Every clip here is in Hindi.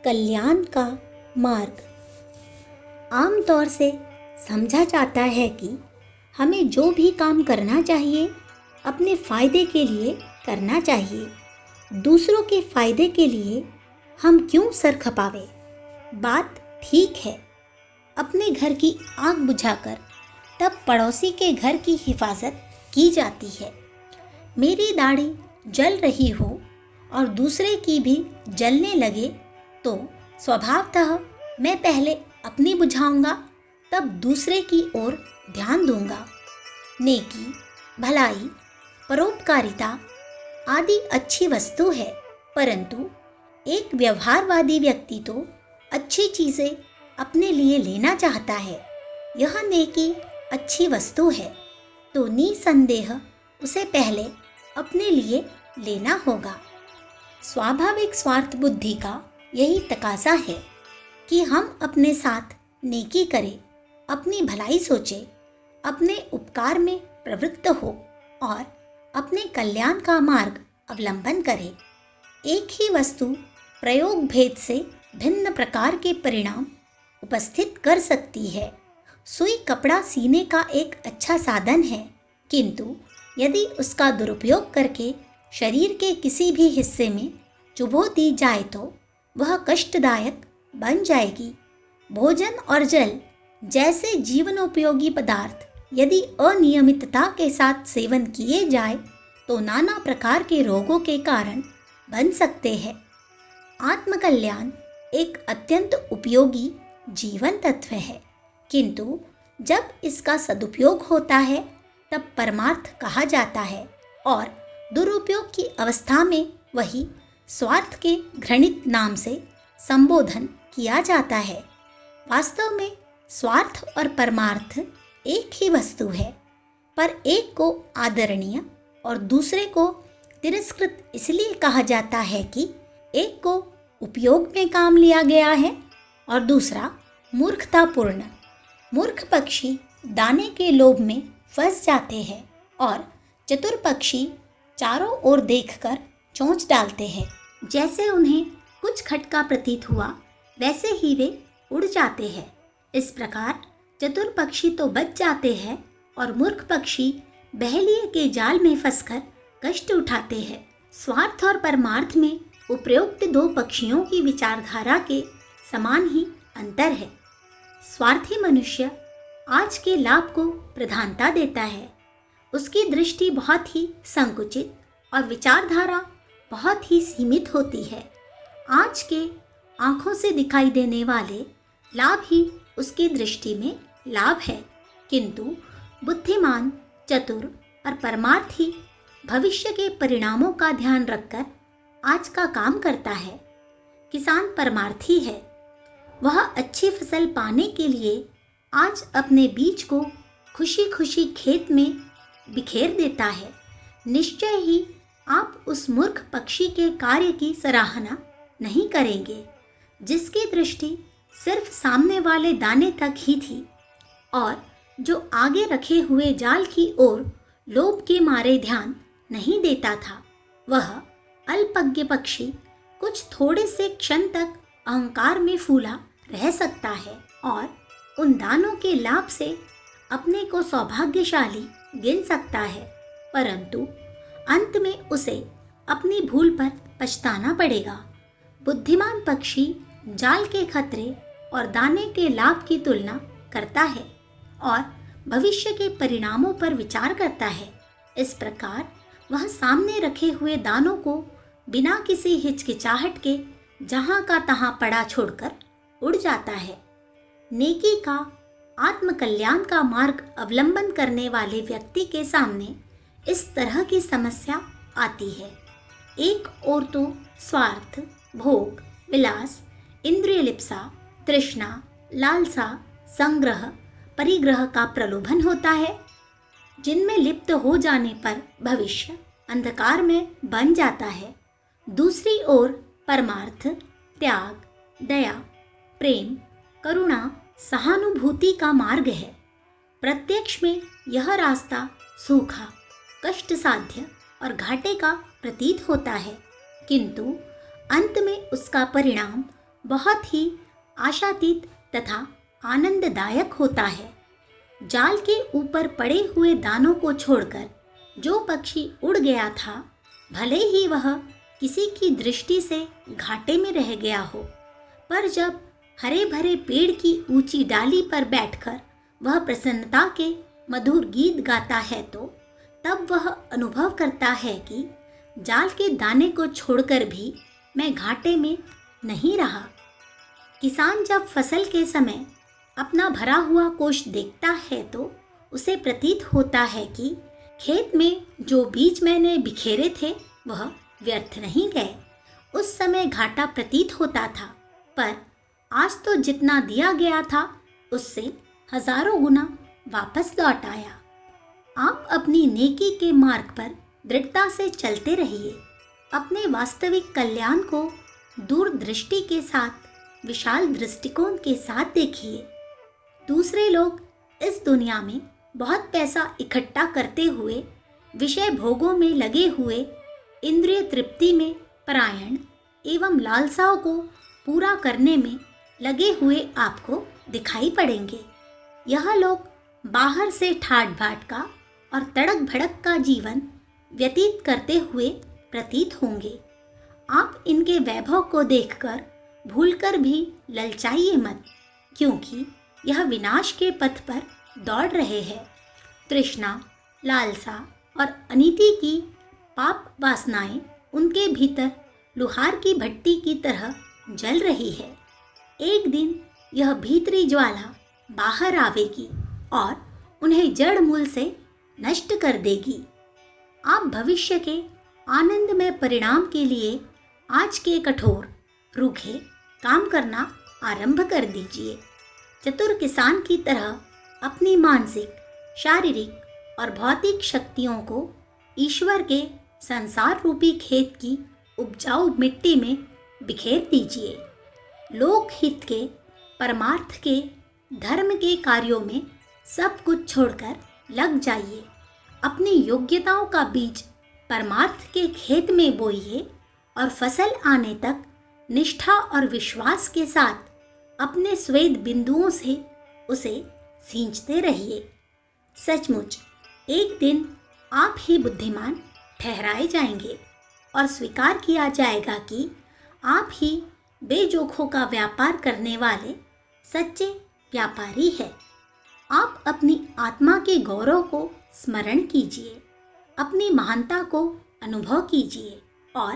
कल्याण का मार्ग। आमतौर से समझा जाता है कि हमें जो भी काम करना चाहिए अपने फ़ायदे के लिए करना चाहिए। दूसरों के फ़ायदे के लिए हम क्यों सर खपावे? बात ठीक है, अपने घर की आग बुझाकर तब पड़ोसी के घर की हिफाजत की जाती है। मेरी दाढ़ी जल रही हो और दूसरे की भी जलने लगे तो स्वभावतः मैं पहले अपनी बुझाऊंगा, तब दूसरे की ओर ध्यान दूंगा। नेकी, भलाई, परोपकारिता आदि अच्छी वस्तु है, परंतु एक व्यवहारवादी व्यक्ति तो अच्छी चीज़ें अपने लिए लेना चाहता है। यह नेकी अच्छी वस्तु है तो निसंदेह उसे पहले अपने लिए लेना होगा। स्वाभाविक स्वार्थ बुद्धि का यही तकाजा है कि हम अपने साथ नेकी करें, अपनी भलाई सोचें, अपने उपकार में प्रवृत्त हो और अपने कल्याण का मार्ग अवलंबन करें। एक ही वस्तु प्रयोग भेद से भिन्न प्रकार के परिणाम उपस्थित कर सकती है। सुई कपड़ा सीने का एक अच्छा साधन है, किंतु यदि उसका दुरुपयोग करके शरीर के किसी भी हिस्से में चुभो दी जाए तो वह कष्टदायक बन जाएगी। भोजन और जल जैसे जीवनोपयोगी पदार्थ यदि अनियमितता के साथ सेवन किए जाए तो नाना प्रकार के रोगों के कारण बन सकते हैं। आत्मकल्याण एक अत्यंत उपयोगी जीवन तत्व है, किंतु जब इसका सदुपयोग होता है तब परमार्थ कहा जाता है और दुरुपयोग की अवस्था में वही स्वार्थ के घृणित नाम से संबोधन किया जाता है। वास्तव में स्वार्थ और परमार्थ एक ही वस्तु है, पर एक को आदरणीय और दूसरे को तिरस्कृत इसलिए कहा जाता है कि एक को उपयोग में काम लिया गया है और दूसरा मूर्खतापूर्ण। मूर्ख पक्षी दाने के लोभ में फंस जाते हैं और चतुर पक्षी चारों ओर देखकर चोंच डालते हैं। जैसे उन्हें कुछ खटका प्रतीत हुआ वैसे ही वे उड़ जाते हैं। इस प्रकार चतुर पक्षी तो बच जाते हैं और मूर्ख पक्षी बहेलिए के जाल में फंसकर कष्ट उठाते हैं। स्वार्थ और परमार्थ में उपरोक्त दो पक्षियों की विचारधारा के समान ही अंतर है। स्वार्थी मनुष्य आज के लाभ को प्रधानता देता है, उसकी दृष्टि बहुत ही संकुचित और विचारधारा बहुत ही सीमित होती है। आज के आंखों से दिखाई देने वाले लाभ ही उसकी दृष्टि में लाभ है, किंतु बुद्धिमान, चतुर और परमार्थी भविष्य के परिणामों का ध्यान रखकर आज का काम करता है। किसान परमार्थी है, वह अच्छी फसल पाने के लिए आज अपने बीज को खुशी खुशी खेत में बिखेर देता है। निश्चय ही आप उस मूर्ख पक्षी के कार्य की सराहना नहीं करेंगे, जिसकी दृष्टि सिर्फ सामने वाले दाने तक ही थी और जो आगे रखे हुए जाल की ओर लोभ के मारे ध्यान नहीं देता था। वह अल्पज्ञ पक्षी कुछ थोड़े से क्षण तक अहंकार में फूला रह सकता है और उन दानों के लाभ से अपने को सौभाग्यशाली गिन सकता है, परंतु अंत में उसे अपनी भूल पर पछताना पड़ेगा। बुद्धिमान पक्षी जाल के खतरे और दाने के लाभ की तुलना करता है और भविष्य के परिणामों पर विचार करता है। इस प्रकार वह सामने रखे हुए दानों को बिना किसी हिचकिचाहट के जहां का तहां पड़ा छोड़कर उड़ जाता है। नेकी का आत्मकल्याण का मार्ग अवलंबन करने वाले व्यक्ति के सामने इस तरह की समस्या आती है। एक ओर तो स्वार्थ, भोग, विलास, इंद्रियलिप्सा, तृष्णा, लालसा, संग्रह, परिग्रह का प्रलोभन होता है, जिनमें लिप्त हो जाने पर भविष्य अंधकार में बन जाता है। दूसरी ओर परमार्थ, त्याग, दया, प्रेम, करुणा, सहानुभूति का मार्ग है। प्रत्यक्ष में यह रास्ता सूखा, कष्ट साध्य और घाटे का प्रतीत होता है, किंतु अंत में उसका परिणाम बहुत ही आशातीत तथा आनंददायक होता है। जाल के ऊपर पड़े हुए दानों को छोड़कर जो पक्षी उड़ गया था, भले ही वह किसी की दृष्टि से घाटे में रह गया हो, पर जब हरे भरे पेड़ की ऊंची डाली पर बैठकर वह प्रसन्नता के मधुर गीत गाता है, तो तब वह अनुभव करता है कि जाल के दाने को छोड़कर भी मैं घाटे में नहीं रहा। किसान जब फसल के समय अपना भरा हुआ कोष देखता है तो उसे प्रतीत होता है कि खेत में जो बीज मैंने बिखेरे थे वह व्यर्थ नहीं गए। उस समय घाटा प्रतीत होता था, पर आज तो जितना दिया गया था उससे हजारों गुना वापस लौट आया। आप अपनी नेकी के मार्ग पर दृढ़ता से चलते रहिए। अपने वास्तविक कल्याण को दूरदृष्टि के साथ, विशाल दृष्टिकोण के साथ देखिए। दूसरे लोग इस दुनिया में बहुत पैसा इकट्ठा करते हुए, विषय भोगों में लगे हुए, इंद्रिय तृप्ति में परायण एवं लालसाओं को पूरा करने में लगे हुए आपको दिखाई पड़ेंगे। यह लोग बाहर से ठाट बाट का और तड़क भड़क का जीवन व्यतीत करते हुए प्रतीत होंगे। आप इनके वैभव को देखकर भूलकर भी ललचाइए मत, क्योंकि यह विनाश के पथ पर दौड़ रहे हैं। तृष्णा, लालसा और अनीति की पाप वासनाएं उनके भीतर लुहार की भट्टी की तरह जल रही है। एक दिन यह भीतरी ज्वाला बाहर आवेगी और उन्हें जड़ मूल से नष्ट कर देगी। आप भविष्य के आनंदमय परिणाम के लिए आज के कठोर, रूखे काम करना आरंभ कर दीजिए। चतुर किसान की तरह अपनी मानसिक, शारीरिक और भौतिक शक्तियों को ईश्वर के संसार रूपी खेत की उपजाऊ मिट्टी में बिखेर दीजिए। लोक हित के, परमार्थ के, धर्म के कार्यों में सब कुछ छोड़कर लग जाइए। अपनी योग्यताओं का बीज परमार्थ के खेत में बोइए और फसल आने तक निष्ठा और विश्वास के साथ अपने स्वेद बिंदुओं से उसे सींचते रहिए। सचमुच एक दिन आप ही बुद्धिमान ठहराए जाएंगे और स्वीकार किया जाएगा कि आप ही बेजोखों का व्यापार करने वाले सच्चे व्यापारी हैं। आप अपनी आत्मा के गौरव को स्मरण कीजिए, अपनी महानता को अनुभव कीजिए और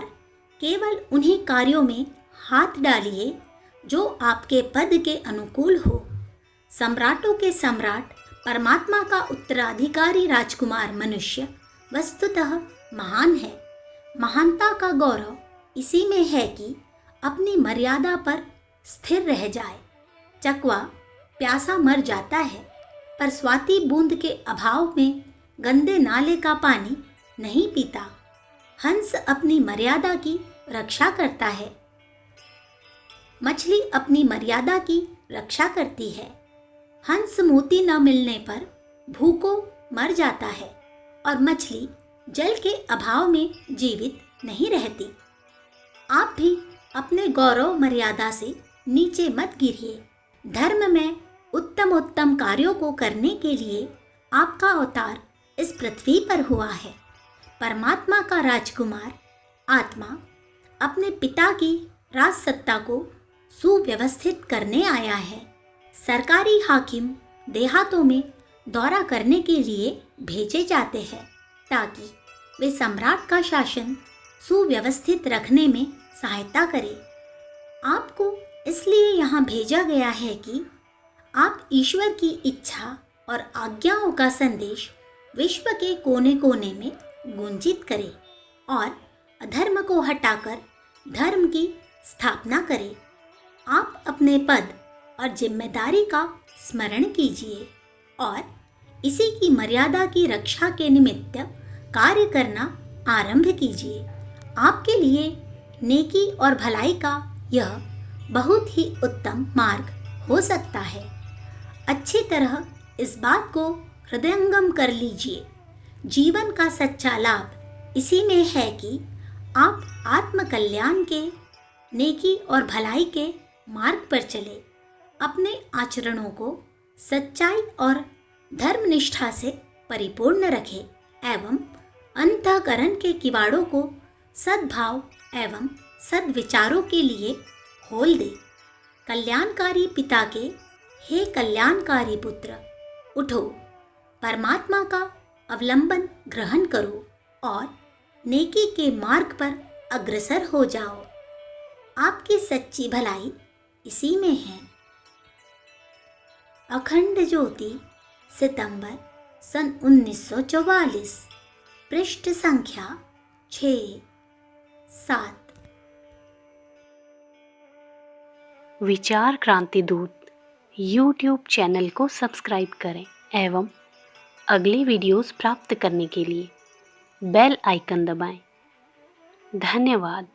केवल उन्हीं कार्यों में हाथ डालिए जो आपके पद के अनुकूल हो। सम्राटों के सम्राट, परमात्मा का उत्तराधिकारी राजकुमार मनुष्य वस्तुतः महान है। महानता का गौरव इसी में है कि अपनी मर्यादा पर स्थिर रह जाए। चकवा प्यासा मर जाता है, पर स्वाति बूंद के अभाव में गंदे नाले का पानी नहीं पीता। हंस अपनी मर्यादा की रक्षा करता है। मछली अपनी मर्यादा की रक्षा करती है। हंस मोती न मिलने पर भूखों मर जाता है और मछली जल के अभाव में जीवित नहीं रहती। आप भी अपने गौरव मर्यादा से नीचे मत गिरिए। धर्म में उत्तम कार्यों को करने के लिए आपका अवतार इस पृथ्वी पर हुआ है। परमात्मा का राजकुमार आत्मा अपने पिता की राज सत्ता को सुव्यवस्थित करने आया है। सरकारी हाकिम देहातों में दौरा करने के लिए भेजे जाते हैं ताकि वे सम्राट का शासन सुव्यवस्थित रखने में सहायता करें। आपको इसलिए यहाँ भेजा गया है कि आप ईश्वर की इच्छा और आज्ञाओं का संदेश विश्व के कोने कोने में गुंजित करें और अधर्म को हटाकर धर्म की स्थापना करें। आप अपने पद और जिम्मेदारी का स्मरण कीजिए और इसी की मर्यादा की रक्षा के निमित्त कार्य करना आरंभ कीजिए। आपके लिए नेकी और भलाई का यह बहुत ही उत्तम मार्ग हो सकता है। अच्छी तरह इस बात को हृदयंगम कर लीजिए। जीवन का सच्चा लाभ इसी में है कि आप आत्म कल्याण के, नेकी और भलाई के मार्ग पर चले, अपने आचरणों को सच्चाई और धर्मनिष्ठा से परिपूर्ण रखे एवं अंतःकरण के किवाड़ों को सद्भाव एवं सद्विचारों के लिए खोल दे। कल्याणकारी पिता के हे कल्याणकारी पुत्र, उठो, परमात्मा का अवलंबन ग्रहण करो और नेकी के मार्ग पर अग्रसर हो जाओ। आपकी सच्ची भलाई इसी में है। अखंड ज्योति, सितंबर सन 1944, पृष्ठ संख्या 6-7। विचार क्रांति दूत यूट्यूब चैनल को सब्सक्राइब करें एवं अगले वीडियोस प्राप्त करने के लिए बेल आइकन दबाएं। धन्यवाद।